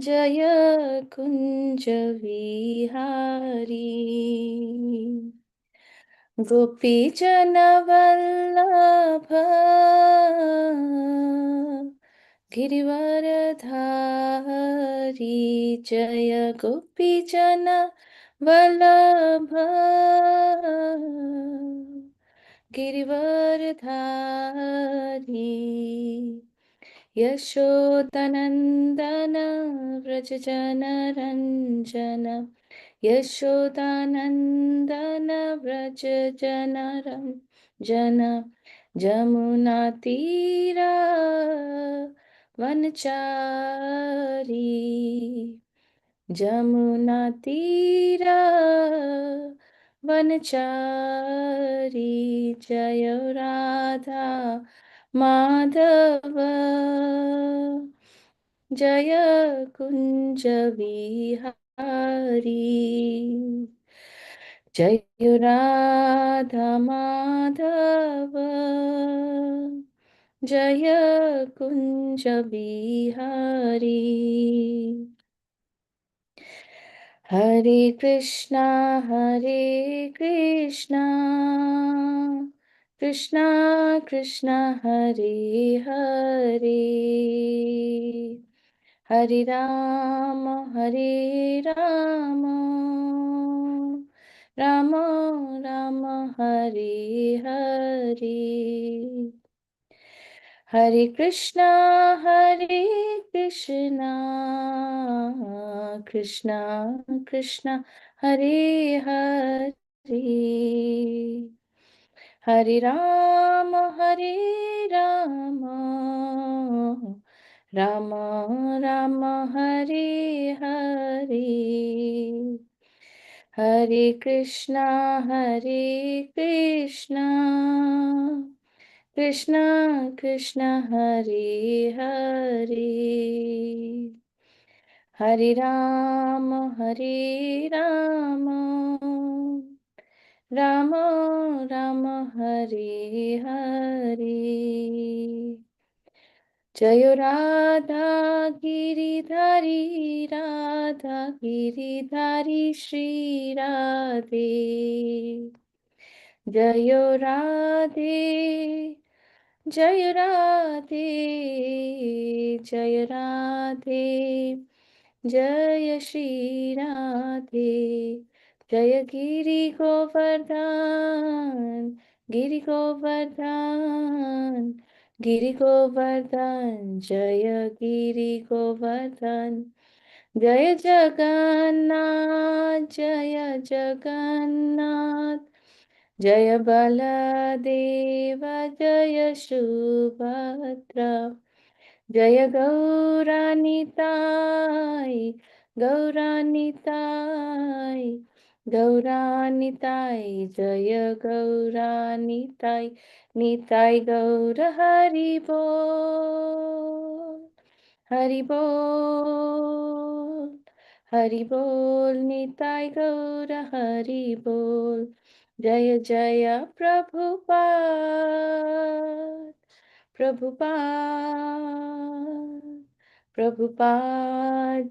जय कुञ्ज विहारी गोपीजनवल्लभ गिरिवरधारी जय गोपीजन वल्लभ गिरिवरधारी यशोदनन्दन व्रजजनरञ्जन यशोदानन्दन व्रजजनरञ्जन जमुनातीरा वनचारी जमुनातीरा वनचारी जय राधा माधव जय कुञ्ज विहारी जय राधा माधव जय कुञ्ज विहारी हरे कृष्णा कृष्णा कृष्णा हरे हरे हरे राम राम राम हरे हरे हरे कृष्णा कृष्णा कृष्णा हरे हरे हरे राम राम राम हरे हरे हरे कृष्णा कृष्णा कृष्णा हरे हरे हरे राम राम राम हरे हरे जय राधा गिरिधारी श्री राधे जय राधे जय राधे जय राधे जय श्री राधे जय गिरि गोवर्धन गिरि गोवर्धन जय गिरि गोवर्धन जय जगन्नाथ जय बलदेव जय सुभद्रा जय गौरानिताय जय गौरानिताय निताय गौर हरि बोल हरि बोल निताय गौर हरि बोल जय जय प्रभुपाद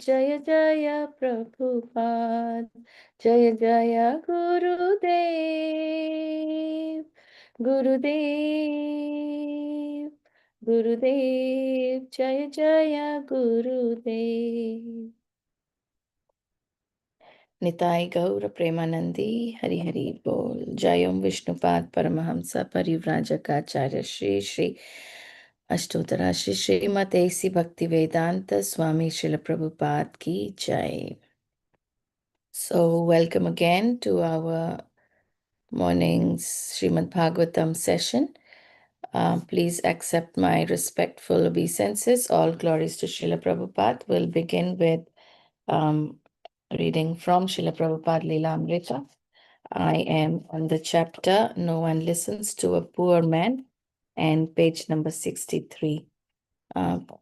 जय जय प्रभुपाद जय जय गुरुदेव गुरुदेव जय जय गुरुदेव निताय गौर प्रेमानंदी हरि हरि बोल जय ओम विष्णुपाद परमहंस परिव्राजकाचार्य श्री श्री अष्टोत्तरा श्री श्रीमते सी भक्ति वेदांत स्वामी श्रील प्रभुपाद की जय. So welcome again to our morning's Srimad Bhagavatam session. Please accept my respectful obeisances. All glories to Srila Prabhupada. We'll begin with reading from Srila Prabhupada Leelamrita. I am on the chapter No One Listens to a Poor Man and page number 63.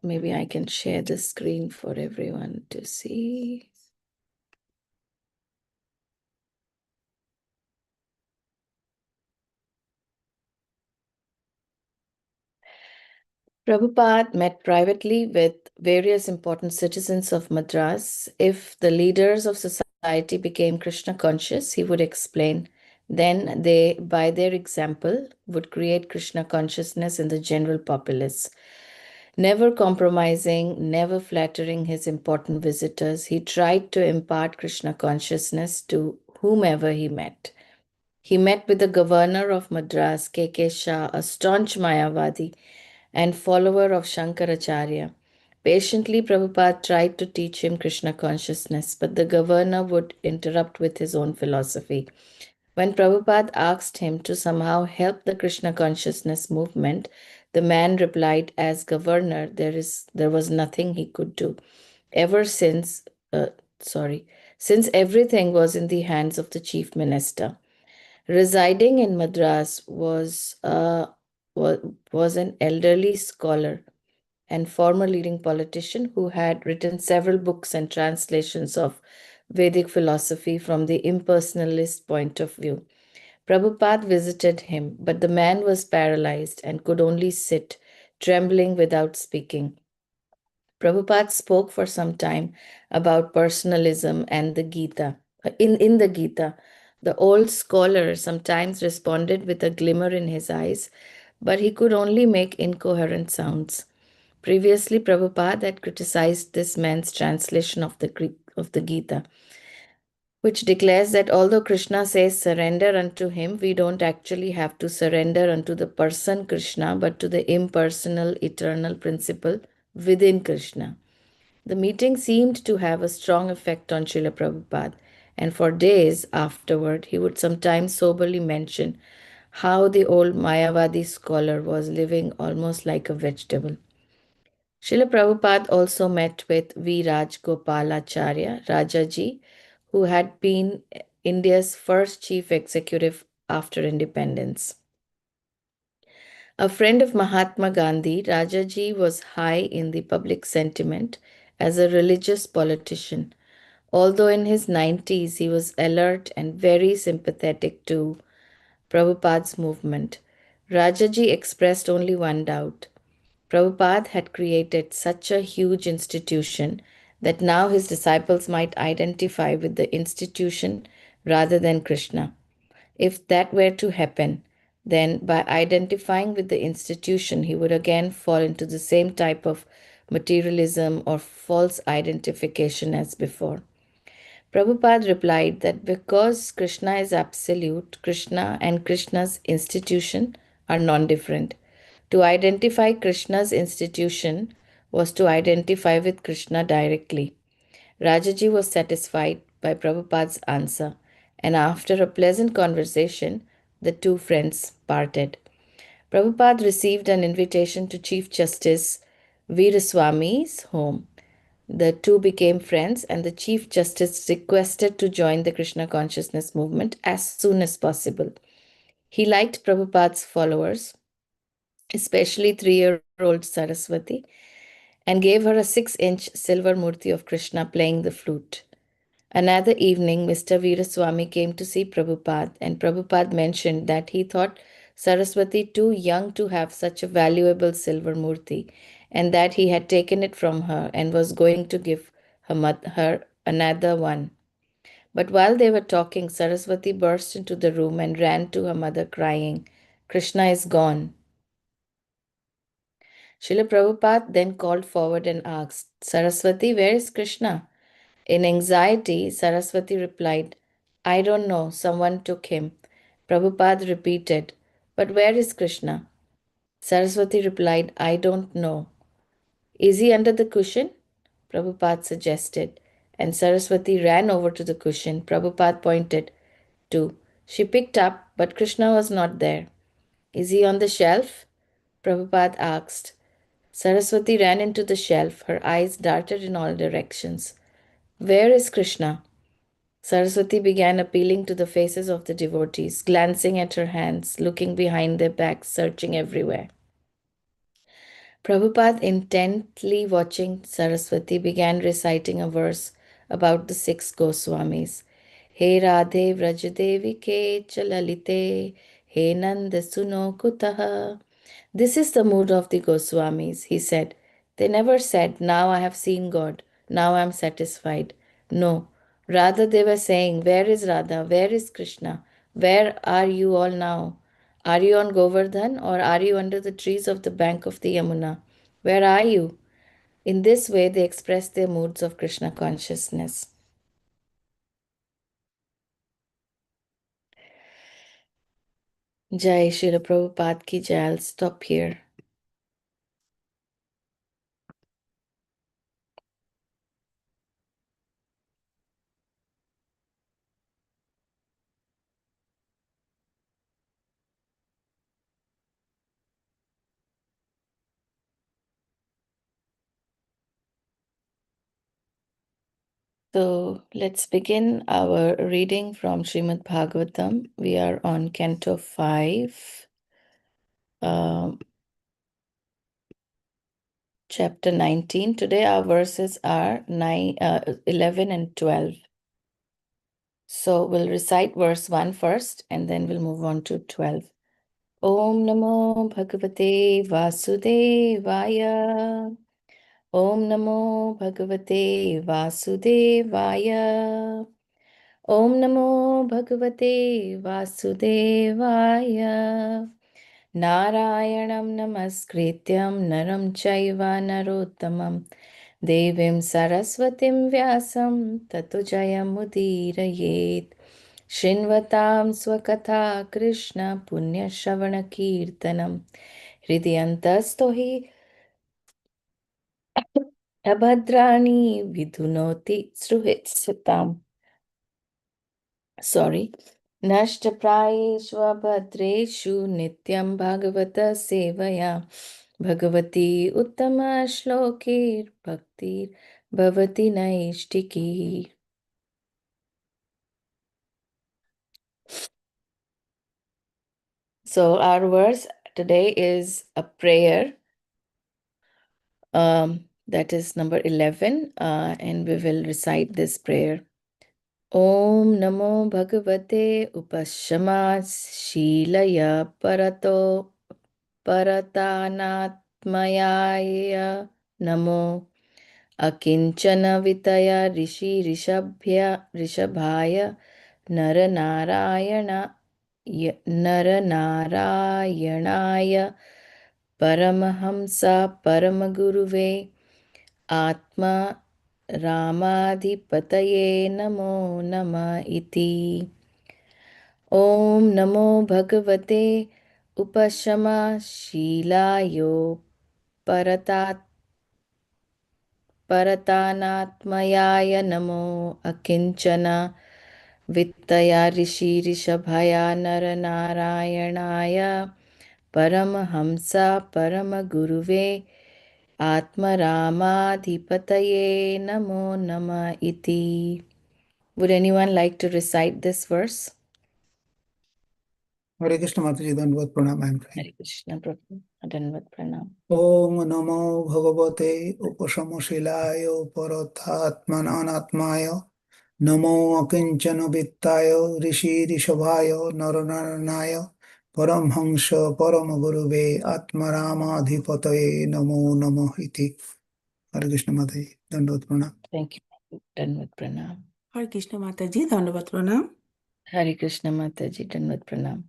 Maybe I can share the screen for everyone to see. Prabhupada met privately with various important citizens of Madras. If the leaders of society became Krishna conscious, he would explain, then they, by their example, would create Krishna consciousness in the general populace. Never compromising, never flattering his important visitors, he tried to impart Krishna consciousness to whomever he met. He met with the governor of Madras, K.K. Shah, a staunch Mayavadi and follower of Shankaracharya. Patiently, Prabhupada tried to teach him Krishna consciousness, but the governor would interrupt with his own philosophy. When Prabhupada asked him to somehow help the Krishna consciousness movement, the man replied, as governor, there was nothing he could do. Ever since, uh, sorry, since everything was in the hands of the chief minister. Residing in Madras was an elderly scholar and former leading politician who had written several books and translations of Vedic philosophy from the impersonalist point of view. Prabhupada visited him, but the man was paralyzed and could only sit, trembling without speaking. Prabhupada spoke for some time about personalism and the Gita. In the Gita, the old scholar sometimes responded with a glimmer in his eyes, but he could only make incoherent sounds. Previously, Prabhupada had criticized this man's translation of the Gita, which declares that although Krishna says surrender unto him, we don't actually have to surrender unto the person Krishna, but to the impersonal, eternal principle within Krishna. The meeting seemed to have a strong effect on Srila Prabhupada, and for days afterward, he would sometimes soberly mention how the old Mayavadi scholar was living almost like a vegetable. Srila Prabhupada also met with V. Rajgopalacharya, Rajaji, who had been India's first chief executive after independence. A friend of Mahatma Gandhi, Rajaji was high in the public sentiment as a religious politician. Although in his 90s, he was alert and very sympathetic to Prabhupada's movement. Rajaji expressed only one doubt. Prabhupada had created such a huge institution that now his disciples might identify with the institution rather than Krishna. If that were to happen, then by identifying with the institution, he would again fall into the same type of materialism or false identification as before. Prabhupada replied that because Krishna is absolute, Krishna and Krishna's institution are non different. To identify Krishna's institution was to identify with Krishna directly. Rajaji was satisfied by Prabhupada's answer, and after a pleasant conversation, the two friends parted. Prabhupada received an invitation to Chief Justice Veeraswamy's home. The two became friends, and the Chief Justice requested to join the Krishna consciousness movement as soon as possible. He liked Prabhupada's followers, especially 3-year-old Saraswati, and gave her a 6-inch silver murti of Krishna playing the flute. Another evening, Mr. Veeraswamy came to see Prabhupada, and Prabhupada mentioned that he thought Saraswati too young to have such a valuable silver murti, and that he had taken it from her and was going to give her another one. But while they were talking, Saraswati burst into the room and ran to her mother, crying, "Krishna is gone." Srila Prabhupada then called forward and asked, "Saraswati, where is Krishna?" In anxiety, Saraswati replied, "I don't know, someone took him." Prabhupada repeated, "But where is Krishna?" Saraswati replied, "I don't know." "Is he under the cushion?" Prabhupada suggested, and Saraswati ran over to the cushion Prabhupada pointed to. She picked up, but Krishna was not there. "Is he on the shelf?" Prabhupada asked. Saraswati ran into the shelf. Her eyes darted in all directions. "Where is Krishna?" Saraswati began appealing to the faces of the devotees, glancing at her hands, looking behind their backs, searching everywhere. Prabhupada, intently watching Saraswati, began reciting a verse about the 6 Goswamis. He Radhe Vrajadevi Ke Chalalite, He Nanda Suno Kutaha. This is the mood of the Goswamis, he said. They never said, now I have seen God, now I am satisfied. No, rather they were saying, where is Radha? Where is Krishna? Where are you all now? Are you on Govardhan or are you under the trees of the bank of the Yamuna? Where are you? In this way, they express their moods of Krishna consciousness. Jai Shri Prabhupada ki jai. I'll stop here. So let's begin our reading from Srimad Bhagavatam. We are on Canto 5, chapter 19. Today our verses are 11 and 12. So we'll recite verse 1 first and then we'll move on to 12. Om Namo Bhagavate Vasudevaya. Om Namo Bhagavate Vasudevaya. Om Namo Bhagavate Vasudevaya. Narayanam Namaskrityam Naram Chaiva Narottamam Devim Saraswatim Vyasam Tato Jayamudhirayet. Shinvatam Swakatha Krishna Punya Shavana Kirtanam Hridyantastohi Abhadrani Vidhunoti Sruhitsatam. Sorry. Nashtaprayeshvabhadreshu Nityam Bhagavata Sevaya Bhagavati Uttama Shlokir Bhaktir Bhavati Naishtiki. So our verse today is a prayer. That is number 11, and we will recite this prayer. Om Namo Bhagavate Upashamasshilaya Parato Paratanatmayaya Namo Akinchana Vitaya Rishi Rishabhaya Naranarayaya Paramahamsa Paramaguruve Atma Ramadhipataye Namo Nama Iti. Om Namo Bhagavate Upashama Paratanatmayaya Namo Akinchana Vittaya Rishi Rishabhaya Naranarayanaya Paramahamsa Paramaguruve Atmaramadhipataye Namo Nama Iti. Would anyone like to recite this verse? Hare Krishna Mataji, Dandavad Pranam, I am trying. Hare Krishna Prabhu, Dandavat Pranam. Om Namo Bhagavate Upasamoshilayo Parathatmananatmaya Namo Akinchana Vittayo Rishi Rishabhayo Naranaranayo Paramhamsa Paramaguruve Atmaramadhipataye Namo Namo Iti. Hare Krishna Mataji, Dandavad Pranam. Thank you. Dandavat Pranam. Hare Krishna Mataji, Dandavat Pranam. Hare Krishna Mataji, Dandavat Pranam.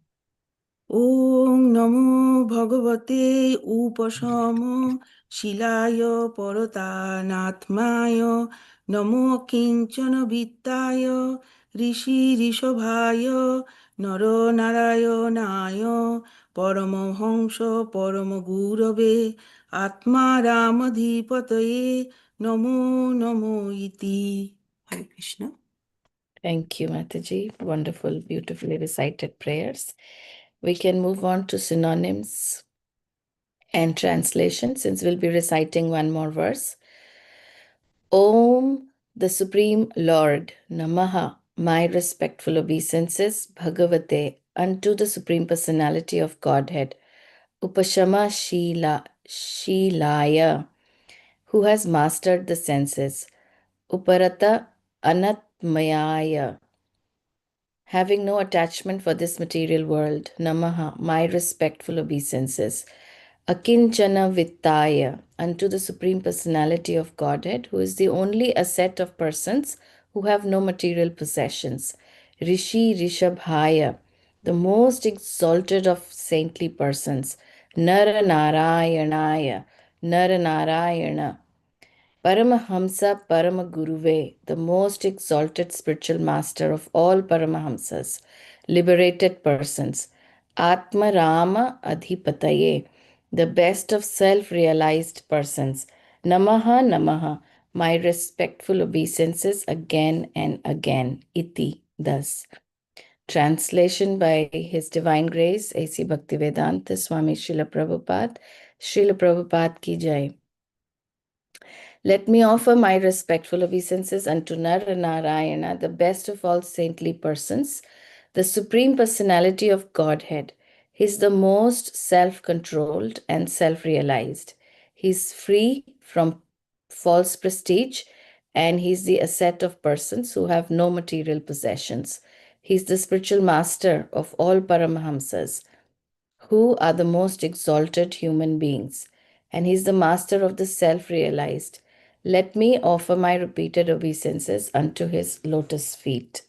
Om Namo Bhagavate Upasamo Shilaya Paratanatmaya Namo Kinchana Vittaya Rishi Rishabhaya Naro Narayanaya Paramahamsa Paramagurave Atma Ramadhipataye Namo Namo Iti. Hare Krishna. Thank you, Mataji. Wonderful, beautifully recited prayers. We can move on to synonyms and translation since we'll be reciting one more verse. Om, the Supreme Lord, Namaha, my respectful obeisances, Bhagavate, unto the Supreme Personality of Godhead, Upashama Shilaya, who has mastered the senses, Uparata Anatmayaya, having no attachment for this material world, Namaha, my respectful obeisances, Akinchana Vittaya, unto the Supreme Personality of Godhead, who is the only asset of persons who have no material possessions. Rishi Rishabhaya, the most exalted of saintly persons. Nara Narayanaya, Nara Narayana, Paramahamsa Paramaguruve, the most exalted spiritual master of all Paramahamsas, liberated persons. Atma Rama Adhipataye, the best of self realized persons. Namaha Namaha, my respectful obeisances again and again. Iti, thus. Translation by His Divine Grace, A.C. Bhaktivedanta Swami Srila Prabhupada. Srila Prabhupada ki jai. Let me offer my respectful obeisances unto Narayana, the best of all saintly persons, the Supreme Personality of Godhead. He is the most self controlled and self realized. He is free from false prestige and he is the asset of persons who have no material possessions. He is the spiritual master of all Paramahamsas, who are the most exalted human beings, and he is the master of the self realized. Let me offer my repeated obeisances unto his lotus feet.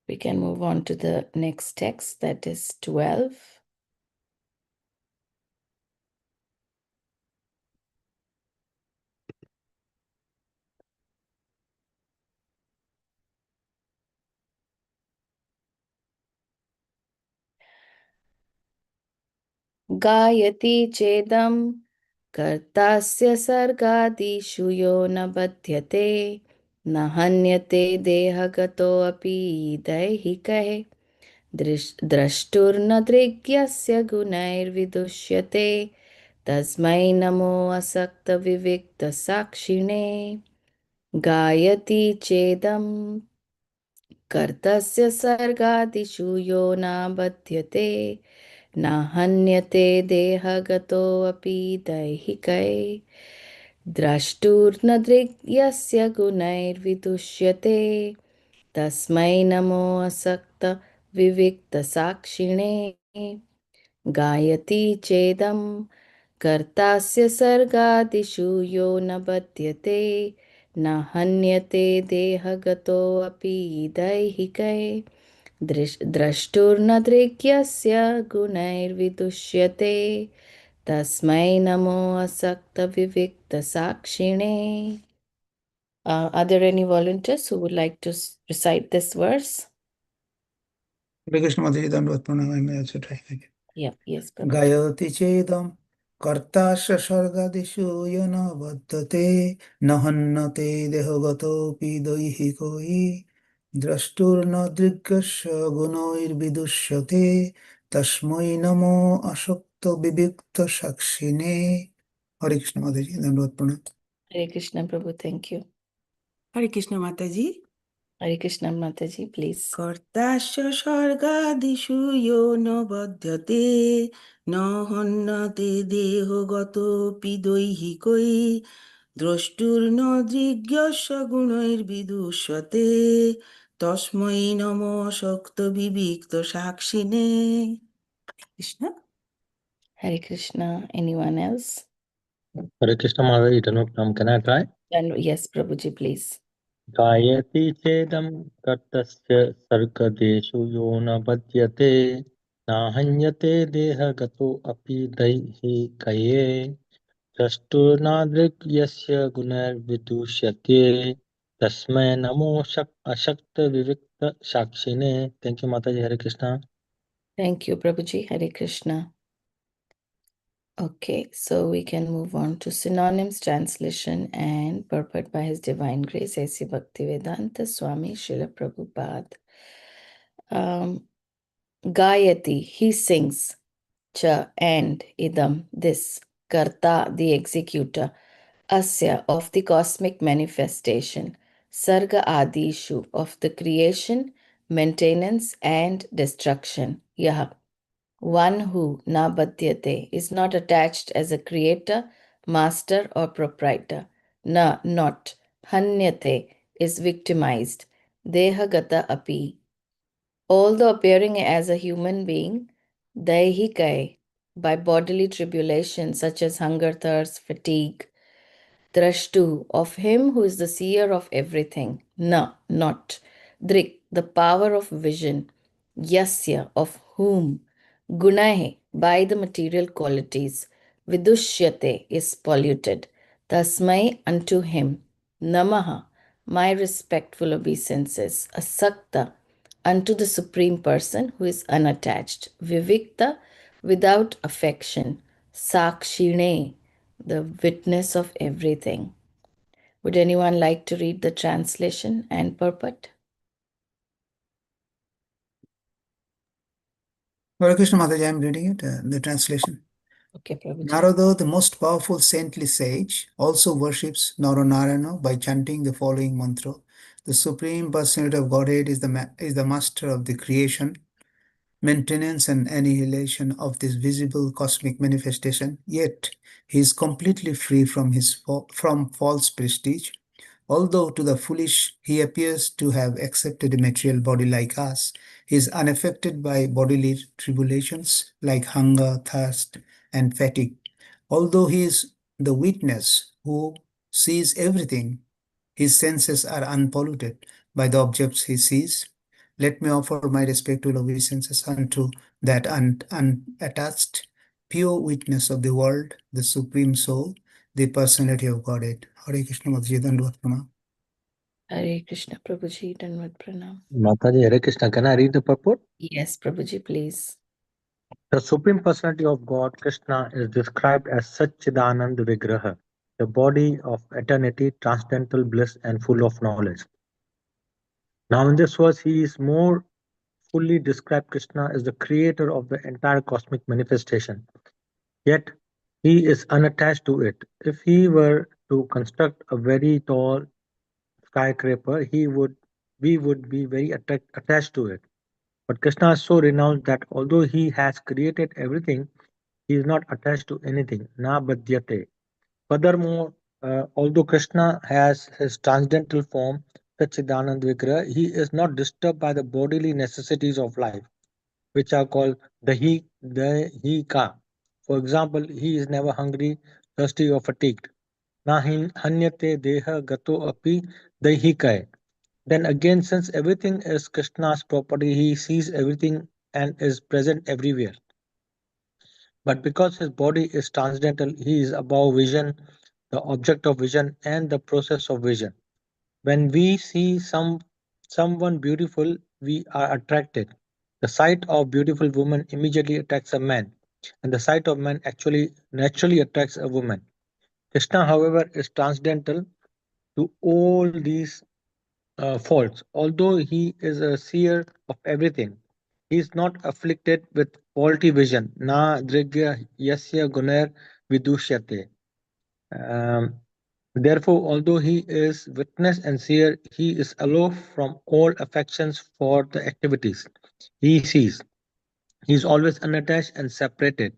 We can move on to the next text, that is 12. गायति चेदं कर्तास्य सर्गादिषु यो न बध्यते न हन्यते देहगतोऽपि दैहिकैः द्रष्टुर्न दृग्यस्य गुणैर्विदुष्यते तस्मै नमो असक्तविविक्तसाक्षिणे गायति चेदं कर्तस्य सर्गादिषु यो न बध्यते न हन्यते देहगतोऽपि दैहिकै द्रष्टुर्न दृग्यस्य गुणैर्विदुष्यते तस्मै नमो असक्तविविक्तसाक्षिणे गायति चेदं कर्तास्य सर्गादिषु यो न बध्यते न हन्यते देहगतोऽपि दैहिकै द्रष्टुर्न दृग्यस्य गुणैर्विदुष्यते तस्मै नमो असक्तविविक्तसाक्षिणे. Are there any volunteers who would like to recite this verse? Hare Krishna Mataji, Dandavat Pranam. I may also try again. Yeah, yes, Prabhuji. Gayati chedam kartasya sargadishu yana vaddate nahannate dehogato pidoihikoi drashturna drigasya gunoir vidusyate tasmai namo asakta vibhikta sakshine. Hare Krishna Mataji, Dandavat Pranam. Hare Krishna, Prabhu, thank you. Hare Krishna Mataji. Hare Krishna, Mataji, please. কর্তাস্য স্বর্গাদিষু ইয়ো ন বধ্যতে ন হন্যতে দেহগতোপি দৈহিকৈ দ্রষ্টুর্ন দৃগ্যস্য গুণৈর্বিদুষ্যতে তস্मै নমো শক্ত বিবিক্ত সাক্ষিণে। Krishna. Hare Krishna, anyone else? Hare Krishna Mother, eternal Nam. Can I try? Then yes, Prabhuji, please. Gayati chedam kartasya sargadeshu yo na badyate na hanyate deha gato api daihi kaye drashturna yasya gunar vidushyate tasmai namo ashakta vivikta sakshine. Thank you, Mataji. Hare Krishna. Thank you, Prabhuji. Hare Krishna. Okay, so we can move on to synonyms, translation, and purport by His Divine Grace, A.C. Bhaktivedanta Swami Srila Prabhupada. Gayati, he sings. Cha, and idam, this. Karta, the executor. Asya, of the cosmic manifestation. Sarga Adishu, of the creation, maintenance, and destruction. Yaha, one who, na badyate, is not attached as a creator, master, or proprietor. Na, not. Hanyate, is victimized. Dehagata api, although appearing as a human being. Daihikai, by bodily tribulations such as hunger, thirst, fatigue. Drashtu, of him who is the seer of everything. Na, not. Drik, the power of vision. Yasya, of whom. Gunahe, by the material qualities. Vidushyate, is polluted. Tasmai, unto him. Namaha, my respectful obeisances. Asakta, unto the Supreme Person who is unattached. Vivikta, without affection. Sakshine, the witness of everything. Would anyone like to read the translation and purport? Hare Krishna Mataji, I am reading it, the translation. Okay, Prabhuji. Narada, the most powerful saintly sage, also worships Naranarayana by chanting the following mantra. The Supreme Personality of Godhead is the master of the creation, maintenance, and annihilation of this visible cosmic manifestation, yet he is completely free from from false prestige. Although to the foolish he appears to have accepted a material body like us, he is unaffected by bodily tribulations like hunger, thirst, and fatigue. Although he is the witness who sees everything, his senses are unpolluted by the objects he sees. Let me offer my respectful obeisances unto that unattached, pure witness of the world, the Supreme Soul, the Personality of Godhead. Hare Krishna Mataji, Dandavat Pranam. Hare Krishna, Prabhuji, Dandavat Pranam. Mataji, Hare Krishna. Can I read the purport? Yes, Prabhuji, please. The Supreme Personality of God, Krishna, is described as Satchidanand Vigraha, the body of eternity, transcendental bliss, and full of knowledge. Now, in this verse, he is more fully described Krishna as the creator of the entire cosmic manifestation. Yet, he is unattached to it. If he were to construct a very tall skyscraper, we would be very attached to it. But Krishna is so renounced that although he has created everything, he is not attached to anything. Na badyate. Furthermore, although Krishna has his transcendental form, Satchidanand Vigraha, he is not disturbed by the bodily necessities of life, which are called the ka. For example, he is never hungry, thirsty, or fatigued. Na hanyate deha gato api daihikaye. Then again, since everything is Krishna's property, he sees everything and is present everywhere. But because his body is transcendental, he is above vision, the object of vision, and the process of vision. When we see someone beautiful, we are attracted. The sight of beautiful woman immediately attracts a man, and the sight of man actually naturally attracts a woman. Krishna, however, is transcendental to all these faults. Although he is a seer of everything, he is not afflicted with faulty vision. Na drigya yasya gunair vidushyate. Um, Therefore, although he is witness and seer, he is aloof from all affections for the activities he sees. He is always unattached and separate.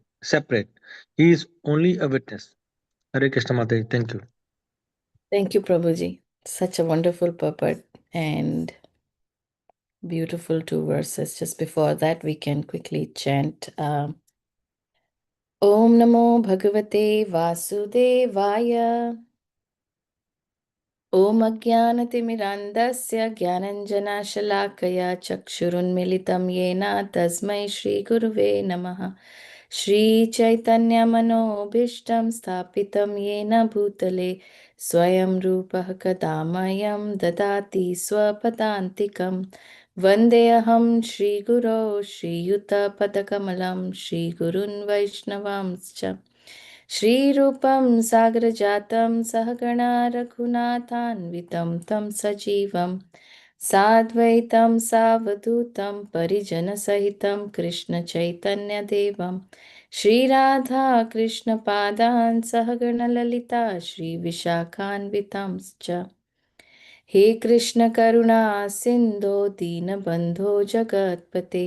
He is only a witness. Hare Krishna Mataji, thank you. Thank you, Prabhuji. Such a wonderful purport and beautiful two verses. Just before that, we can quickly chant Om Namo Bhagavate Vasudevaya. ॐ अज्ञानतिमिरान्धस्य ज्ञानञ्जनशलाकया चक्षुरुन्मिलितं येन तस्मै श्रीगुरुवे नमः श्रीचैतन्यमनोभीष्टं स्थापितं येन भूतले स्वयं रूपः कदा मह्यं ददाति स्वपदान्तिकं वन्देऽहं श्रीगुरो श्रीयुतपदकमलं श्रीगुरुन् वैष्णवांश्च श्रीरूपं सागरजातं सहगणा रघुनाथान्वितं तं सजीवं साद्वैतं सावधूतं परिजनसहितं कृष्णचैतन्यदेवं श्रीराधा कृष्णपादान् सहगणललिता श्रीविशाखान्वितांश्च हे कृष्ण करुणा सिन्धो दीनबन्धो जगत्पते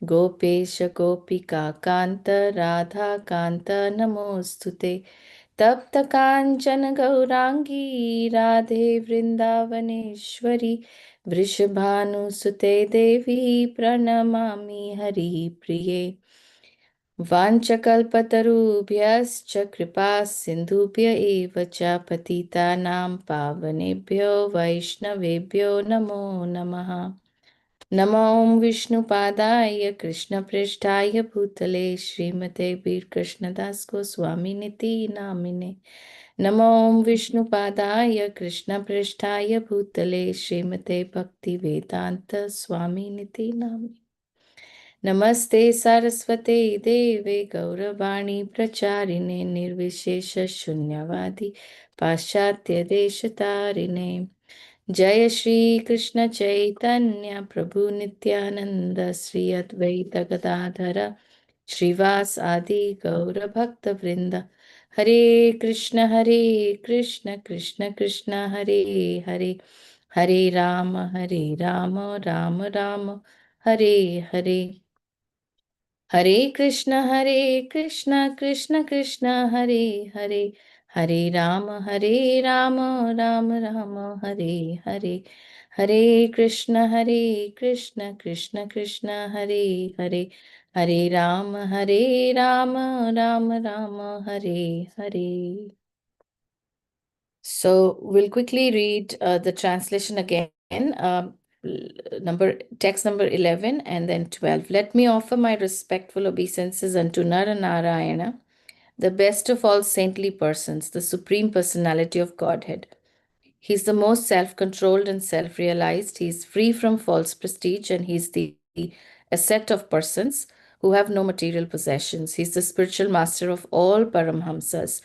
गोपेश गोपिका कान्त राधा कान्त नमोऽस्तु ते तप्त काञ्चन गौराङ्गी राधे वृन्दावनेश्वरी वृषभानुसुते देवी प्रणमामि हरिप्रिये वाञ्छकल्पतरुभ्यश्च कृपा सिन्धुभ्य एव च पतितानां पावनेभ्यो वैष्णवेभ्यो नमो नमः। नमो विष्णुपादाय कृष्णपृष्ठाय भूतले श्रीमते वीरकृष्णदास गोस्वामिनिति नामिने। नमो विष्णुपादाय कृष्णपृष्ठाय भूतले श्रीमते भक्तिवेदांत स्वामिनिति नामिने। नमस्ते सरस्वते देवे गौरवाणी प्रचारिणे निर्विशेष शून्यवादी पाश्चात्य देशतारिणे। जय श्री कृष्ण चैतन्य प्रभु नित्यानंद श्री अद्वैत गदाधर श्रीवास आदि गौर भक्त वृंद। हरे कृष्ण कृष्ण कृष्ण हरे हरे, हरे राम राम राम हरे हरे। हरे कृष्ण कृष्ण कृष्ण हरे हरे, हरे राम राम राम हरे हरे। हरे कृष्ण कृष्ण कृष्ण हरे हरे, हरे Ram Ram Ram Hare Hare. So we'll quickly read the translation again. Text number 11 and then 12. Let me offer my respectful obeisances unto Narayana, the best of all saintly persons, the supreme personality of Godhead. He is the most self-controlled and self-realized. He is free from false prestige, and he is the asset of persons who have no material possessions. He is the spiritual master of all Paramhamsas,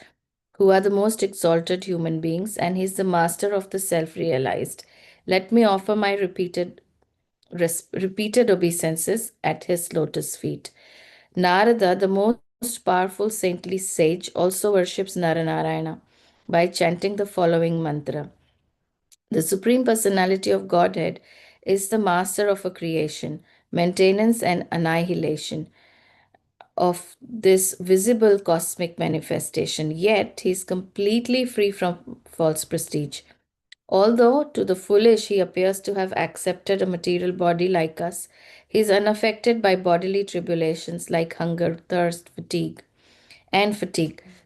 who are the most exalted human beings, and he is the master of the self-realized. Let me offer my repeated obeisances at his lotus feet. Narada, the most powerful saintly sage, also worships Naranarayana by chanting the following mantra. The Supreme Personality of Godhead is the master of a creation, maintenance, and annihilation of this visible cosmic manifestation, yet he is completely free from false prestige. Although to the foolish he appears to have accepted a material body like us, he is unaffected by bodily tribulations like hunger, thirst, fatigue.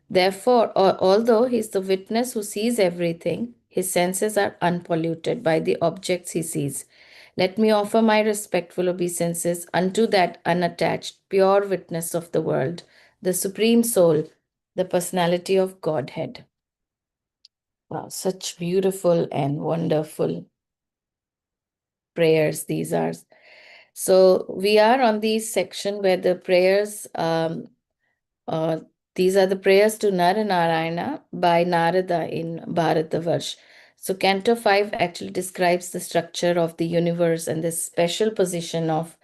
Therefore, although he is the witness who sees everything, his senses are unpolluted by the objects he sees. Let me offer my respectful obeisances unto that unattached, pure witness of the world, the Supreme Soul, the personality of Godhead. Wow, such beautiful and wonderful prayers these are. So we are on the section where the prayers, these are the prayers to Narayana by Narada in Bharatavarsha. So Canto 5 actually describes the structure of the universe and the special position of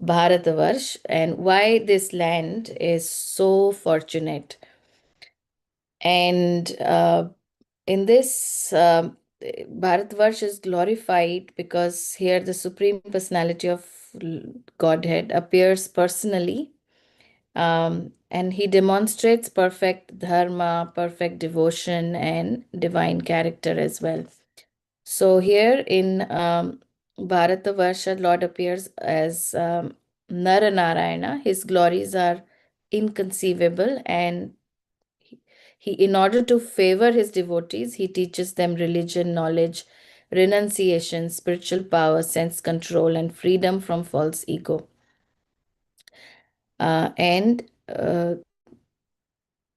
Bharatavarsha and why this land is so fortunate. And in this, Bharatvarsh is glorified because here the Supreme Personality of Godhead appears personally, and he demonstrates perfect dharma, perfect devotion, and divine character as well. So here in Bharatavarsha, Lord appears as Naranarayana. His glories are inconceivable, and in order to favor his devotees, he teaches them religion, knowledge, renunciation, spiritual power, sense control, and freedom from false ego. And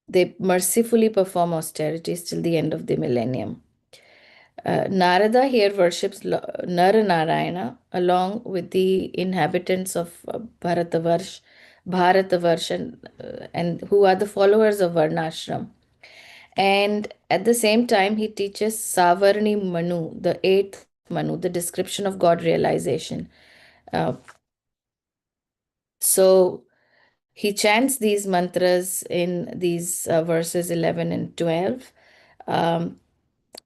they mercifully perform austerities till the end of the millennium. Narada here worships Naranarayana along with the inhabitants of Bharatavarsh, and who are the followers of Varnashram. And at the same time, he teaches Savarni Manu, the eighth Manu, the description of God realization. So he chants these mantras in these verses 11 and 12.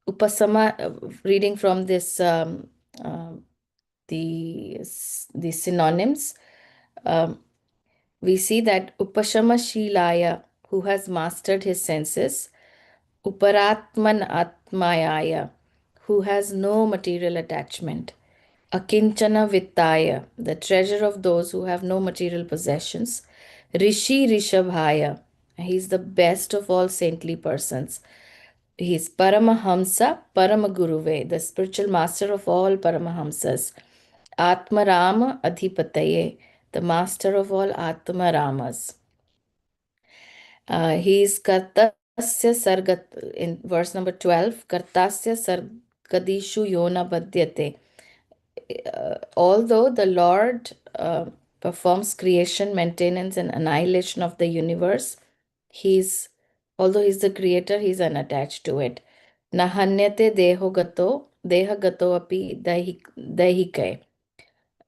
Upasama, reading from this, the synonyms, um, we see that Upashama Shilaya, who has mastered his senses, Uparatman Atmayaya, who has no material attachment, Akinchana Vittaya, the treasure of those who have no material possessions, Rishi Rishabhaya. He's the best of all saintly persons. He's Paramahamsa Paramaguruve, the spiritual master of all Paramahamsas. Atmarama Adhipataye, the master of all Atmaramas. He is Kartasya Sargat, in verse number 12, Kartasya Sargadishu Yona Badhyate. Although the Lord performs creation, maintenance, and annihilation of the universe, he's although he's the creator, he's unattached to it. Nahanyate deha gato api dahike.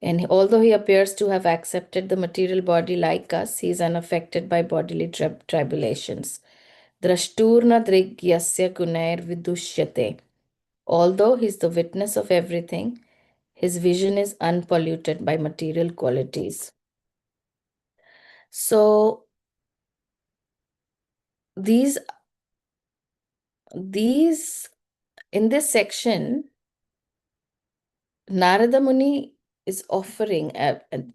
And although he appears to have accepted the material body like us, he is unaffected by bodily tribulations. Drashturna drigyasya gunair vidushyate. Although he is the witness of everything, his vision is unpolluted by material qualities. So these in this section, Narada Muni is offering, and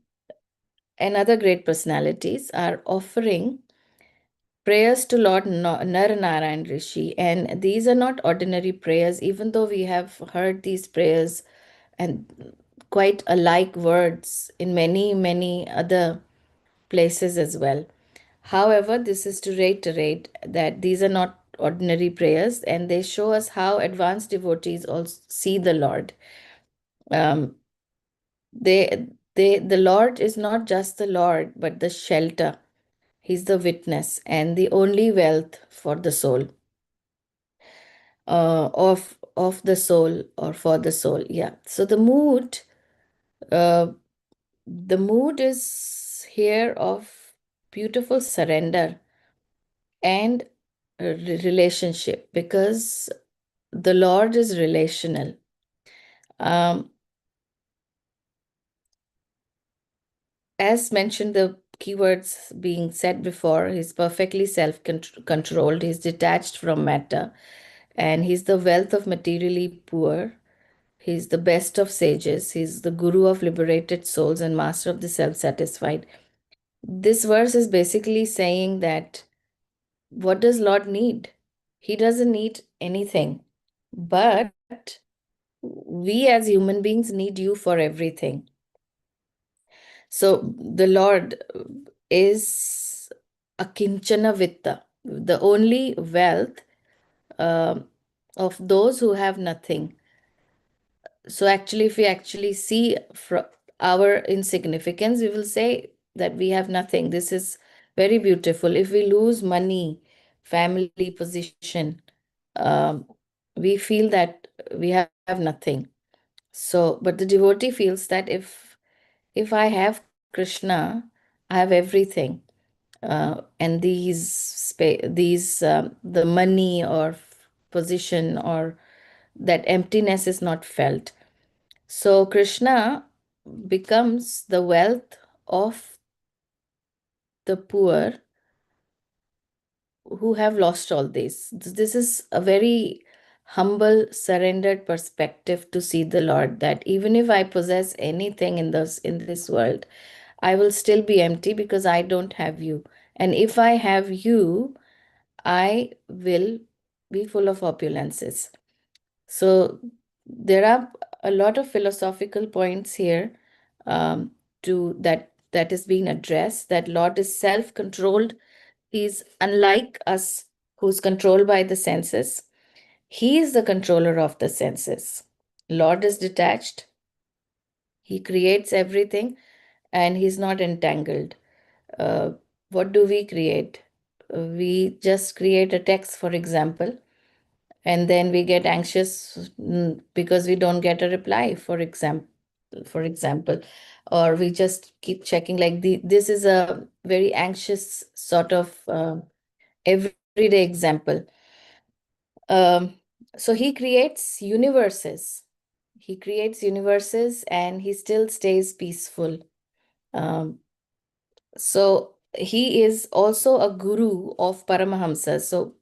other great personalities are offering prayers to Lord Naranarayan Rishi. And these are not ordinary prayers, even though we have heard these prayers and quite alike words in many, many other places as well. However, this is to reiterate that these are not ordinary prayers, and they show us how advanced devotees also see the Lord. Um, the Lord is not just the Lord, but the shelter. He's the witness and the only wealth for the soul, of the soul or for the soul. Yeah. So uh, the mood is here of beautiful surrender and relationship, because the Lord is relational. Um, as mentioned, the keywords being said before, he's perfectly self-controlled, he's detached from matter, and he's the wealth of materially poor. He's the best of sages. He's the guru of liberated souls and master of the self-satisfied. This verse is basically saying that what does Lord need? He doesn't need anything, but we as human beings need you for everything. So the Lord is akinchana vitta, the only wealth of those who have nothing. So actually, if we actually see our insignificance, we will say that we have nothing. This is very beautiful. If we lose money, family, position, um, we feel that we have nothing. So, but the devotee feels that if I have Krishna, I have everything, and the money or position or that emptiness is not felt. So Krishna becomes the wealth of the poor who have lost all this. This is a very humble, surrendered perspective to see the Lord, that even if I possess anything in this world, I will still be empty because I don't have you. And if I have you, I will be full of opulences. So there are a lot of philosophical points here, to that is being addressed. That Lord is self-controlled. He's unlike us, who's controlled by the senses. He is the controller of the senses. Lord is detached. He creates everything, and he's not entangled. Uh, what do we create? We just create a text, for example, and then we get anxious, because we don't get a reply, for example, or we just keep checking, like this is a very anxious sort of everyday example. um, so he creates universes and he still stays peaceful. um, so he is also a guru of Paramahamsas. So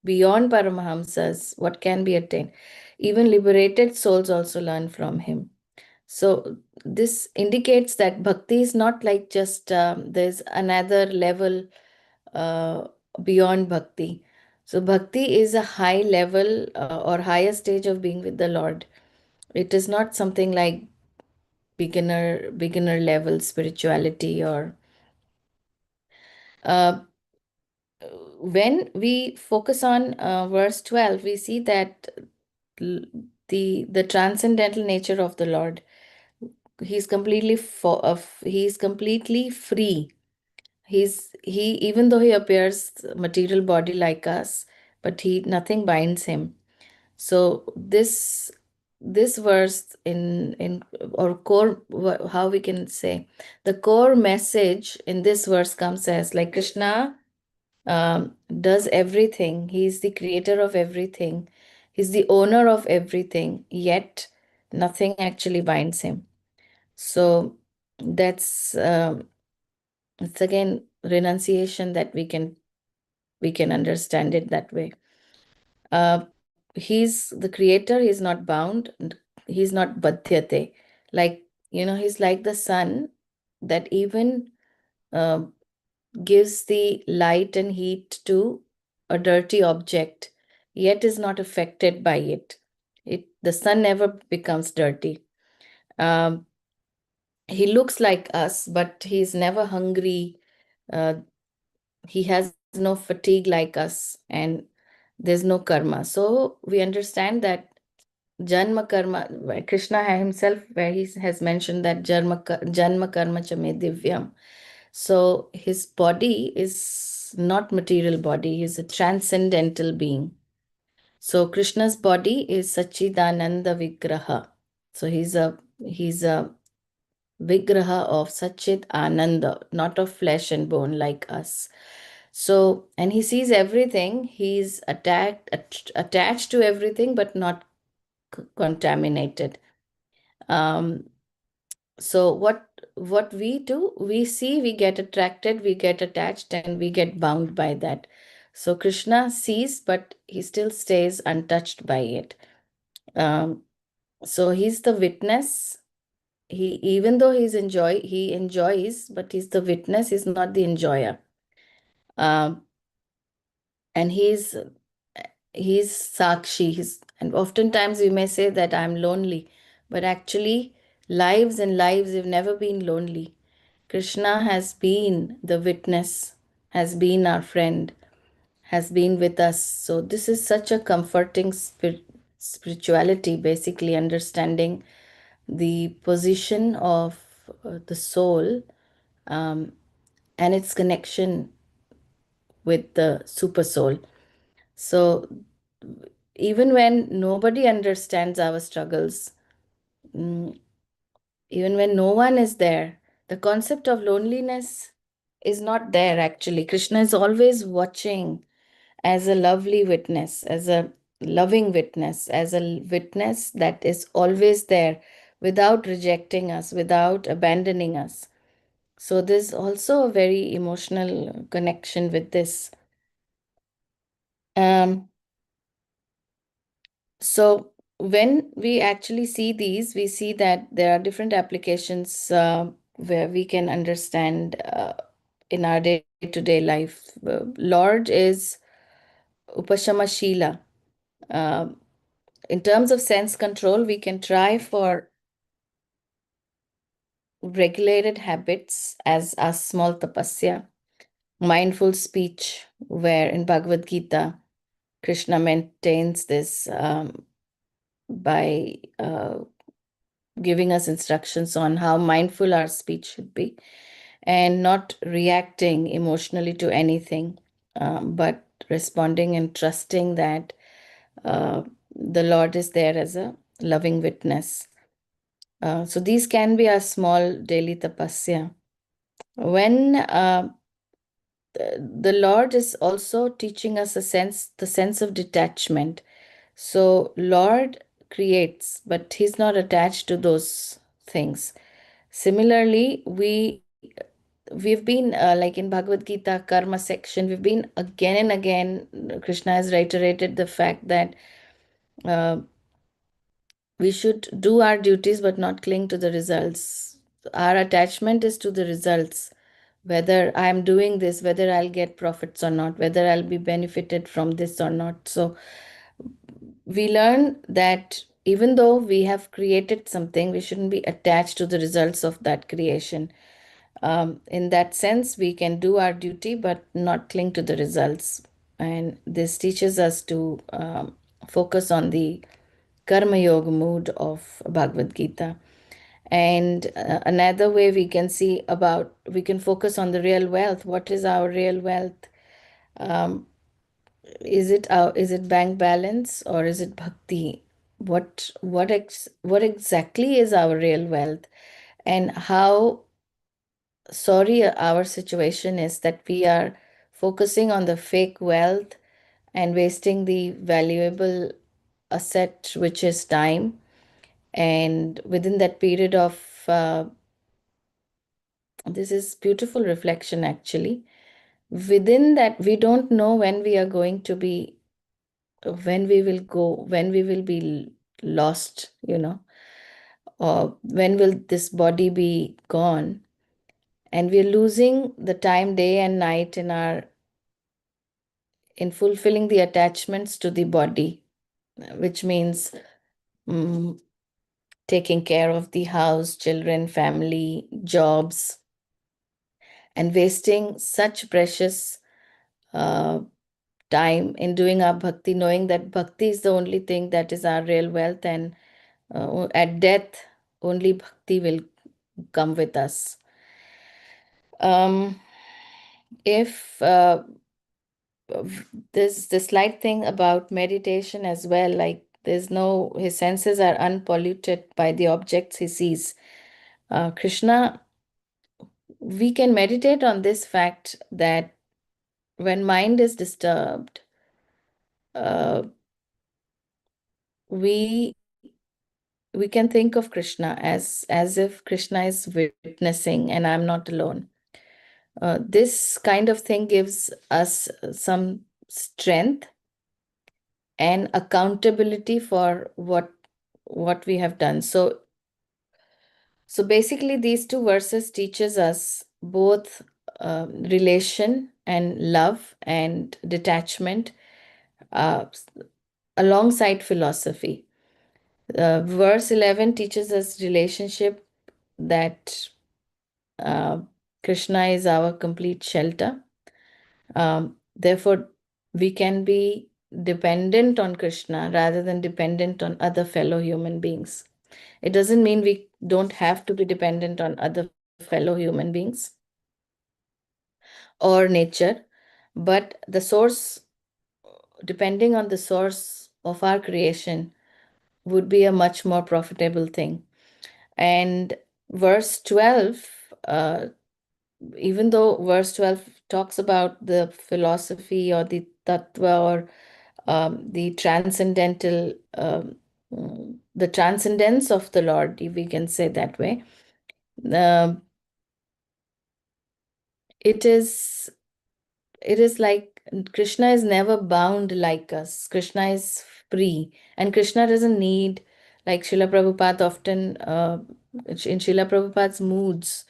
beyond Paramahamsas, what can be attained? Even liberated souls also learn from him. So this indicates that bhakti is not like just there's another level uh, beyond bhakti. So bhakti is a high level or higher stage of being with the Lord. It is not something like beginner level spirituality or uh, when we focus on verse 12, we see that l- the transcendental nature of the Lord. He's completely he's completely free. He even though he appears material body like us, but he nothing binds him. So this verse in or core, how we can say, the core message in this verse comes as like Krishna does everything. He's the creator of everything. He's the owner of everything, yet nothing actually binds him. So that's it's again renunciation that we can understand it that way. He's the creator. He's not bound. He's not badhyate. Like he's like the sun that even uh, gives the light and heat to a dirty object, yet is not affected by it. The sun never becomes dirty. Um, he looks like us, but he's never hungry. Uh, he has no fatigue like us, and there's no karma. So we understand that Janma karma, where Krishna himself, where he has mentioned that Janma karma cha me divyam. So his body is not material body, he is a transcendental being. So Krishna's body is Sachidananda Vigraha. So he's a Vigraha of Sachit Ananda, not of flesh and bone like us. So, and he sees everything. He's attached to everything, but not contaminated. Um, so what we do, we see, we get attracted, we get attached, and we get bound by that. So Krishna sees, but he still stays untouched by it. Um, so he's the witness. He even though he enjoys, but he's the witness. He's not the enjoyer. Um, and he's sakshi. And oftentimes we may say that I'm lonely, but actually, lives and lives have never been lonely. Krishna has been the witness, has been our friend, has been with us. So this is such a comforting spirituality, basically understanding the position of the soul um, and its connection with the super soul. So even when nobody understands our struggles, mm, even when no one is there, the concept of loneliness is not there actually. Krishna is always watching as a lovely witness, as a loving witness, as a witness that is always there without rejecting us, without abandoning us. So there's also a very emotional connection with this. Um, So when we actually see these, we see that there are different applications where we can understand in our day-to-day life. Lord is Upashamashila. Uh, in terms of sense control, we can try for regulated habits as a small tapasya, mindful speech, where in Bhagavad Gita, Krishna maintains this by giving us instructions on how mindful our speech should be and not reacting emotionally to anything, but responding and trusting that the Lord is there as a loving witness. So these can be a small daily tapasya. When the Lord is also teaching us the sense of detachment. So Lord creates, but He's not attached to those things. Similarly, we've been like in Bhagavad Gita karma section, we've been again and again, Krishna has reiterated the fact that uh, we should do our duties but not cling to the results. Our attachment is to the results, whether I'm doing this, whether I'll get profits or not, whether I'll be benefited from this or not. So we learn that even though we have created something, we shouldn't be attached to the results of that creation. In that sense, we can do our duty but not cling to the results. And this teaches us to focus on the Karma Yoga mood of Bhagavad Gita. And another way we can see about, we can focus on the real wealth. What is our real wealth? Um, is it bank balance or is it bhakti? What exactly is our real wealth, and how sorry our situation is that we are focusing on the fake wealth and wasting the valuable asset, which is time. And within that period of this is beautiful reflection actually. Within that, we don't know when we are going to be, when we will go, when we will be lost, or when will this body be gone. And we're losing the time day and night in fulfilling the attachments to the body, which means mm, taking care of the house, children, family, jobs, and wasting such precious uh, time in doing our bhakti, knowing that bhakti is the only thing that is our real wealth, and at death, only bhakti will come with us. Um, if there's the slight thing about meditation as well, like his senses are unpolluted by the objects he sees. Krishna, we can meditate on this fact that when mind is disturbed, uh, we we can think of Krishna as if Krishna is witnessing and I'm not alone. This kind of thing gives us some strength and accountability for what we have done. So basically, these two verses teaches us both relation and love and detachment uh, alongside philosophy. Verse 11 teaches us relationship, that uh, Krishna is our complete shelter. Therefore, we can be dependent on Krishna rather than dependent on other fellow human beings. It doesn't mean we don't have to be dependent on other fellow human beings or nature, but the source, depending on the source of our creation, would be a much more profitable thing. And verse 12, even though verse 12 talks about the philosophy or the tattva or the transcendental, the transcendence of the Lord, if we can say that way, um, it is like Krishna is never bound like us. Krishna is free, and Krishna doesn't need, like Srila Prabhupada often, in Srila Prabhupada's moods,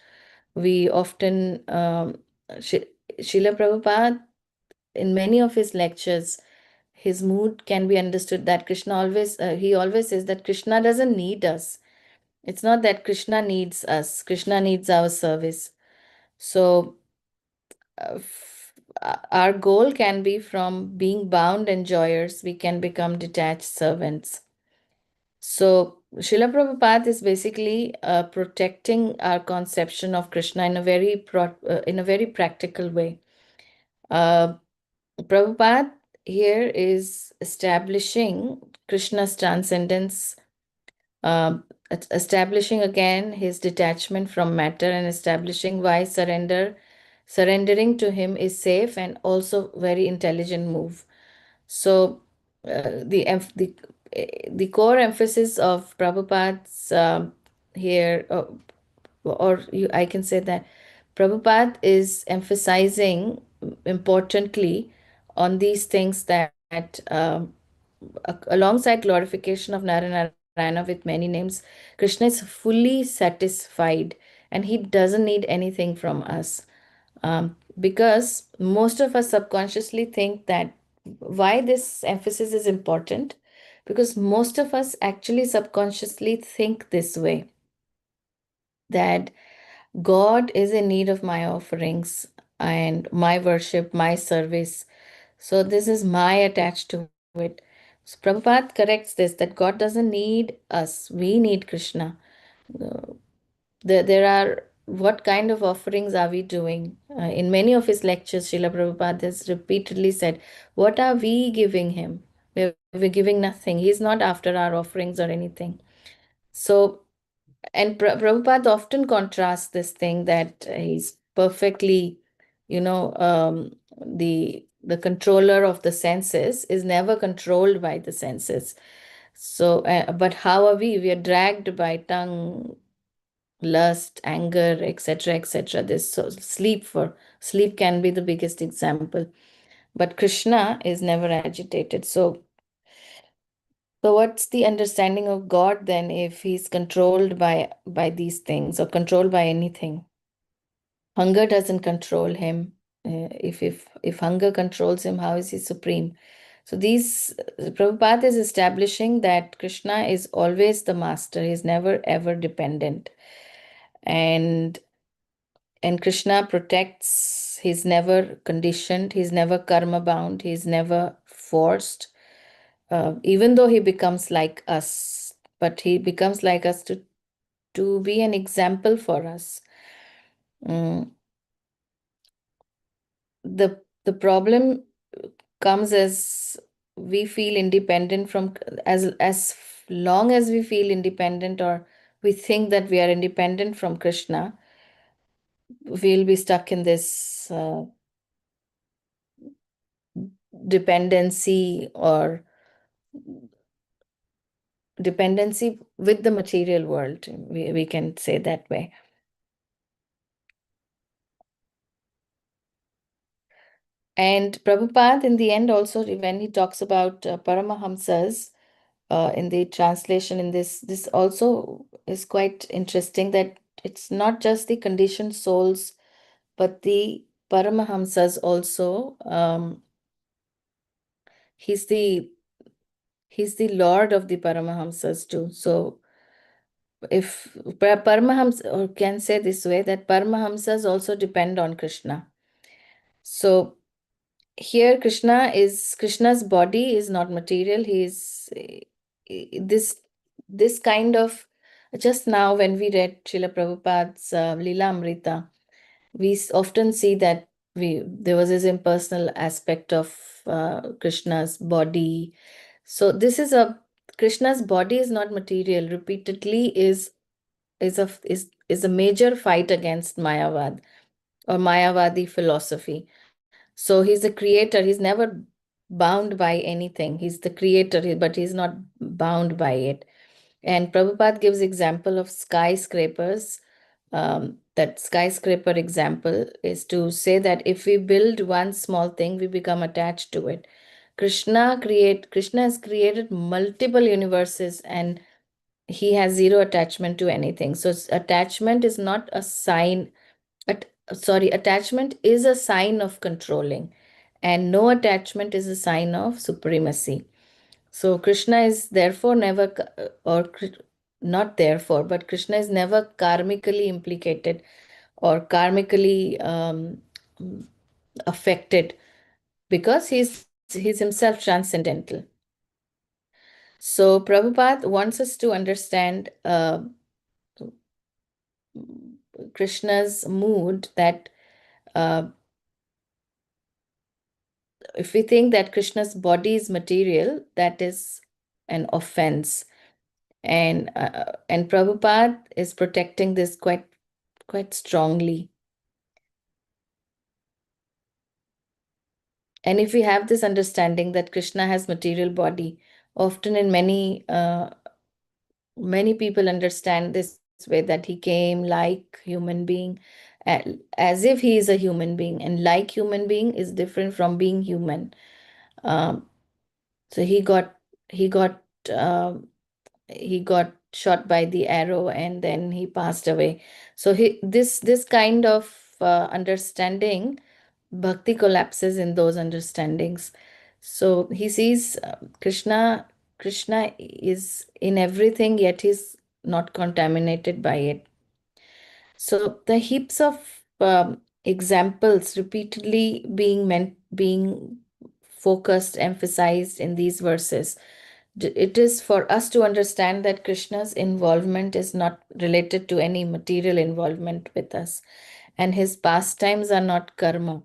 we often, Srila Prabhupada, in many of his lectures, his mood can be understood that Krishna always, he always says that Krishna doesn't need us. It's not that Krishna needs us, Krishna needs our service. So, our goal can be from being bound enjoyers, we can become detached servants. So, Srila Prabhupada is basically protecting our conception of Krishna in a very practical way. Prabhupada here is establishing Krishna's transcendence, establishing again his detachment from matter, and establishing why surrendering to him is safe and also very intelligent move. So the core emphasis of Prabhupada's here, I can say that Prabhupada is emphasizing importantly on these things that alongside glorification of Narayana, Narayana with many names, Krishna is fully satisfied and he doesn't need anything from us. Because most of us subconsciously think that why this emphasis is important, because most of us actually subconsciously think this way, that God is in need of my offerings and my worship, my service. So this is my attached to it. So Prabhupada corrects this, that God doesn't need us. We need Krishna. Uh, there are, what kind of offerings are we doing? In many of his lectures, Srila Prabhupada has repeatedly said, what are we giving him? We're giving nothing. He's not after our offerings or anything. So, and Prabhupada often contrasts this thing that he's perfectly, the controller of the senses is never controlled by the senses. So, but how are we? We are dragged by tongue, lust, anger, etc., etc. This, so sleep can be the biggest example. But Krishna is never agitated. So what's the understanding of God then if he's controlled by these things or controlled by anything? Hunger doesn't control him. If hunger controls him, how is he supreme? So these Prabhupada is establishing that Krishna is always the master. He's never ever dependent. And Krishna protects. He's never conditioned. He's never karma bound. He's never forced. Even though he becomes like us, but he becomes like us to be an example for us. Mm, the problem comes as we feel independent from, as long as we feel independent or we think that we are independent from Krishna, we'll be stuck in this dependency or dependency with the material world. We can say that way. And Prabhupada, in the end, also, when he talks about Paramahamsas, in the translation in this also is quite interesting, that it's not just the conditioned souls, but the Paramahamsas also. He's the Lord of the Paramahamsas too. So if Paramahamsa, or can say this way, that Paramahamsas also depend on Krishna. So here Krishna's body is not material. He is this kind of, just now when we read Srila Prabhupada's Lila Amrita, we often see that there was this impersonal aspect of Krishna's body. So this is a Krishna's body is not material. Repeatedly is a major fight against Mayavad or Mayavadi philosophy. So he's a creator. He's never bound by anything. He's the creator, but he's not bound by it. And Prabhupada gives example of skyscrapers. That skyscraper example is to say that if we build one small thing, we become attached to it. Krishna has created multiple universes and he has zero attachment to anything. So attachment is not a sign. Attachment is a sign of controlling, and no attachment is a sign of supremacy. So Krishna is therefore never, not therefore, but Krishna is never karmically implicated or karmically affected, because he's himself transcendental. So Prabhupada wants us to understand Krishna's mood, that uh, if we think that Krishna's body is material, that is an offense. And Prabhupada is protecting this quite strongly. And if we have this understanding that Krishna has material body, often in many people understand this way, that he came like human being, as if he is a human being, and like human being is different from being human. Um, so he got he got shot by the arrow and then he passed away. So this kind of understanding, bhakti collapses in those understandings. So he sees Krishna is in everything, yet he's not contaminated by it. So the heaps of examples repeatedly being focused, emphasized in these verses. It is for us to understand that Krishna's involvement is not related to any material involvement with us, and his pastimes are not karma.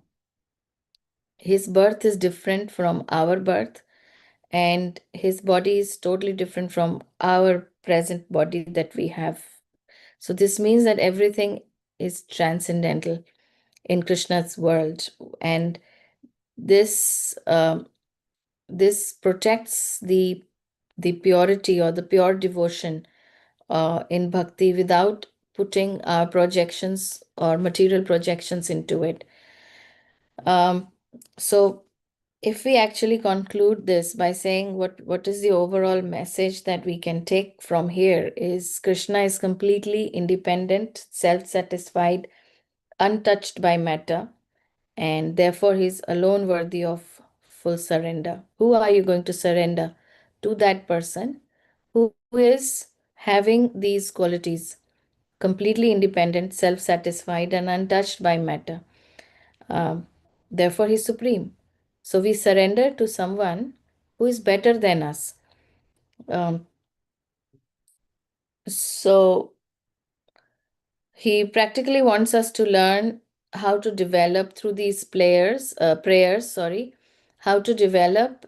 His birth is different from our birth, and his body is totally different from our present body that we have. So this means that everything is transcendental in Krishna's world, and this this protects the purity or the pure devotion in bhakti without putting our projections or material projections into it. Um, so if we actually conclude this by saying what is the overall message that we can take from here is Krishna is completely independent, self-satisfied, untouched by matter, and therefore he's alone worthy of full surrender. Who are you going to surrender? To that person who is having these qualities: completely independent, self-satisfied, and untouched by matter. Um, Therefore, he's supreme. So we surrender to someone who is better than us. Um, so he practically wants us to learn how to develop through these prayers, sorry, how to develop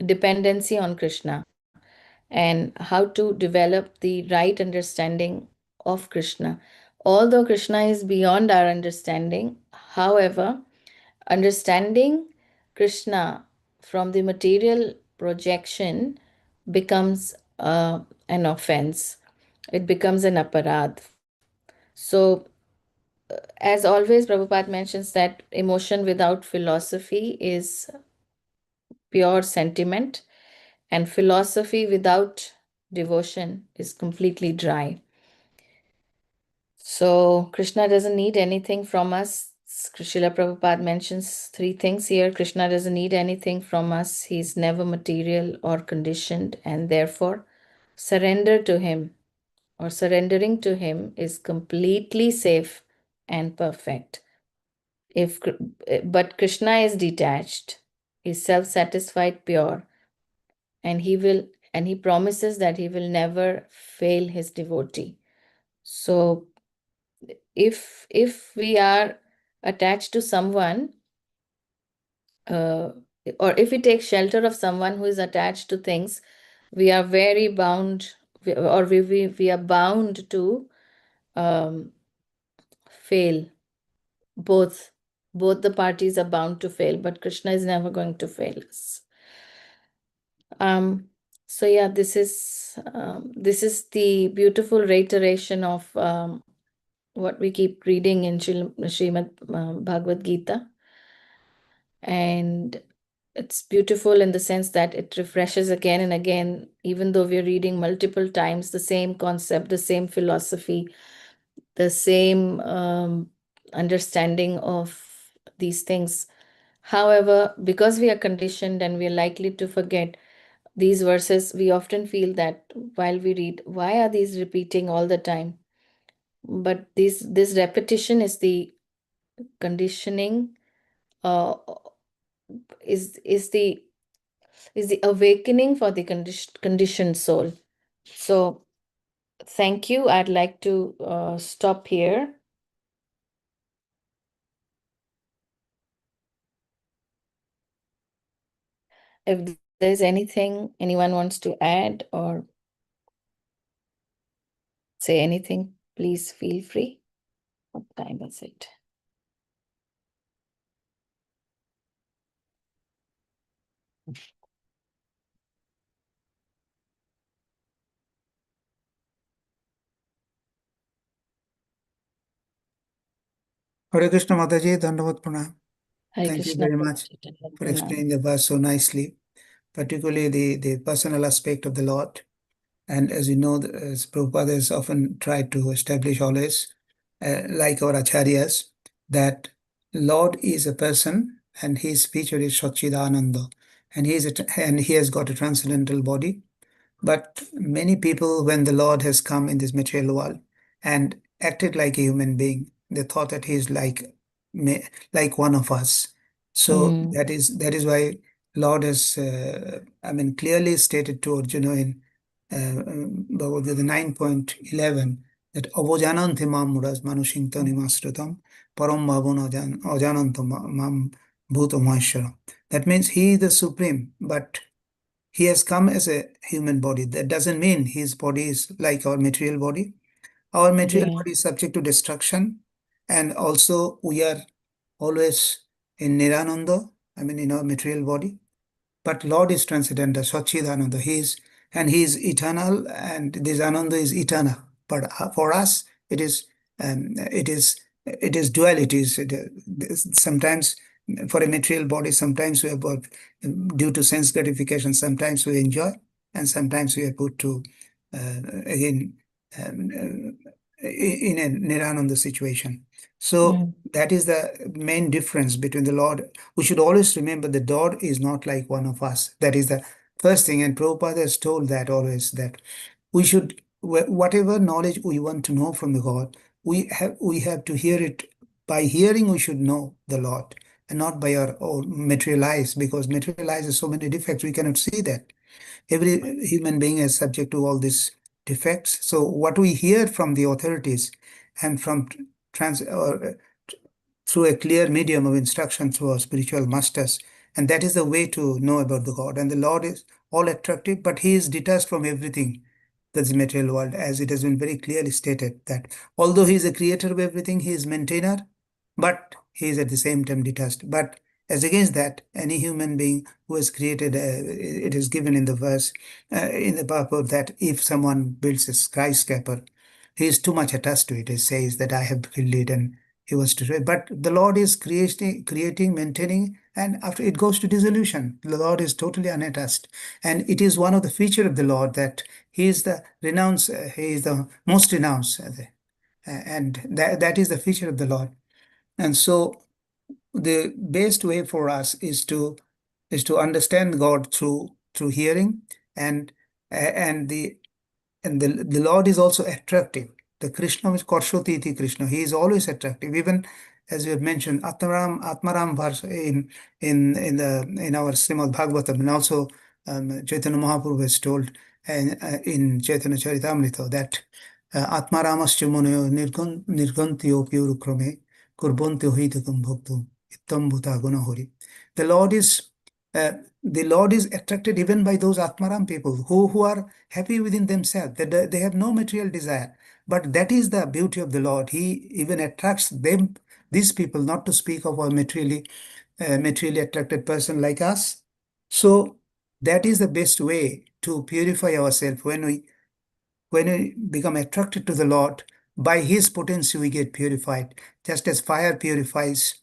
dependency on Krishna and how to develop the right understanding of Krishna. Although Krishna is beyond our understanding, however, understanding Krishna from the material projection becomes an offense. It becomes an aparadh. So, as always, Prabhupada mentions that emotion without philosophy is pure sentiment, and philosophy without devotion is completely dry. So Krishna doesn't need anything from us. Srila Prabhupada mentions three things here. Krishna doesn't need anything from us. He's never material or conditioned, and therefore surrender to him or surrendering to him is completely safe and perfect. But Krishna is detached, is self-satisfied, pure, and he promises that he will never fail his devotee. So if we are attached to someone, uh, or if we take shelter of someone who is attached to things, we are very bound, or we are bound to um, fail. Both the parties are bound to fail, but Krishna is never going to fail us. So yeah, this is the beautiful reiteration of what we keep reading in Srimad Bhagavad Gita. And it's beautiful in the sense that it refreshes again and again, even though we're reading multiple times, the same concept, the same philosophy, the same understanding of these things. However, because we are conditioned and we are likely to forget these verses, we often feel that while we read, why are these repeating all the time? But this repetition is the conditioning, uh, is the awakening for the conditioned soul. So thank you. I'd like to stop here. If there's anything anyone wants to add or say anything, please feel free. What time is it? Hare Krishna Mataji, Dandavat Pranam. Hare Thank you Krishna very much Prabhuji, Dandavat for Pranam. explaining the verse so nicely, particularly the personal aspect of the Lord. And as you know, as Prabhupada has often tried to establish always, like our acharyas, that Lord is a person and his feature is Satchidananda. And and he has got a transcendental body. But many people, when the Lord has come in this material world and acted like a human being, they thought that he is like one of us. So Mm. that is why Lord has, clearly stated to Arjuna in Bhagavad Gita 9.11 that Avajananti mam mudas manushinta nimasritam param bhavana ajananta mam bhuta maheshwara. That means he is the supreme, but he has come as a human body. That doesn't mean his body is like our material body. Our material Yeah. body is subject to destruction, and also we are always in Nirananda, in our material body. But Lord is transcendental, Satchidananda. He is eternal, and this Ananda is eternal. But for us, it is dualities. Sometimes for a material body, sometimes we are both, due to sense gratification, sometimes we enjoy, and sometimes we are put to again in a Nirananda situation. So Mm. that is the main difference between the Lord. We should always remember the Lord is not like one of us. That is the first thing. And Prabhupada has told that always, that we should, whatever knowledge we want to know from the God, we have to hear it. By hearing, we should know the Lord, and not by our own material eyes, because material eyes has so many defects, we cannot see that. Every human being is subject to all these defects. So what we hear from the authorities and from trans or through a clear medium of instruction through our spiritual masters. And that is the way to know about the God. And the Lord is all attractive, but he is detached from everything that's the material world, as it has been very clearly stated that although he is the creator of everything, he is maintainer, but he is at the same time detached. But as against that, any human being who has created, it is given in the verse, in the purport, that if someone builds a skyscraper, he is too much attached to it. It says that I have built it and he was to, but the Lord is creating, maintaining, and after it goes to dissolution. The Lord is totally unattached, and it is one of the feature of the Lord that He is the renounced, He is the most renounced, and that is the feature of the Lord. And so, the best way for us is to understand God through hearing, and and the Lord is also attractive. The Krishna is Karshoti iti Krishna. He is always attractive. Even as we have mentioned, Atmaram verse in our Srimad Bhagavatam, and also Chaitanya Mahaprabhu has told in Chaitanya Charitamrita that Atmaramascha munayo nirgantyo pyurukrame kurbantyo hitakam bhaktam ittam bhuta gunahori. The Lord is uh, the Lord is attracted even by those Atmaram people who are happy within themselves. They have no material desire. But that is the beauty of the Lord. He even attracts them, these people, not to speak of a materially attracted person like us. So that is the best way to purify ourselves. When we become attracted to the Lord, by His potency we get purified. Just as fire purifies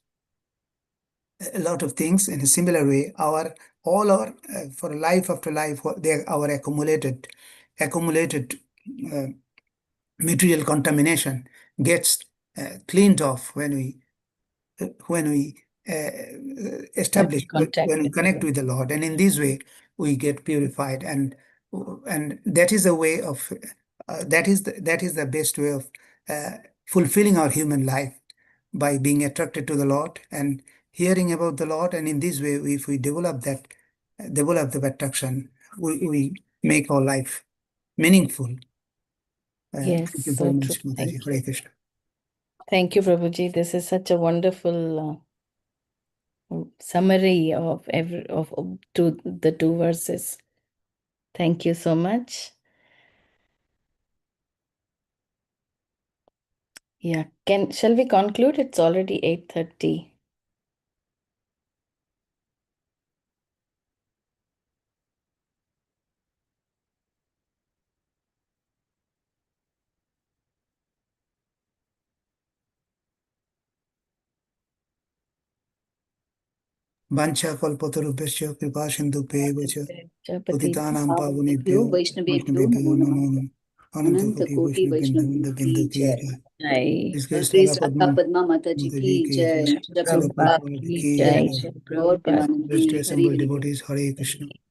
a lot of things, in a similar way, for life after life, our accumulated uh, material contamination gets cleaned off when we Come establish, in contact when we with the connect Lord. with the Lord, and in this way we get purified, and that is the way of that is the best way of uh, fulfilling our human life, by being attracted to the Lord and hearing about the Lord, and in this way, if we develop the attraction, we make our life meaningful. Thank Yes, you very so true. much, Mataji. Thank you. Hare Krishna. Thank you, Prabhuji. This is such a wonderful summary of the two verses. Thank you so much. Yeah, shall we conclude? It's already 8:30. Vancha kalpatarubhyasya kripa sindhubheva cha Chapati patitanam पावनेभ्यो pavanebhyo वैष्णवेभ्यो vaishnavebhyo नमो namo नमः namo ananta अनंत koti कोटि vaishnav वैष्णव binda की binda ki जय। jai. Jai, His और Grace grace Radha Radha Padma Padma माता जी की Devi ki जय। jai. शिला Srila Prabhupada Prabhupada Ki ki Jai, jai. Shri गौर Prabhupada Premanandi Best Hari assembled Hari बोल। devotees, Hare Krishna. Ki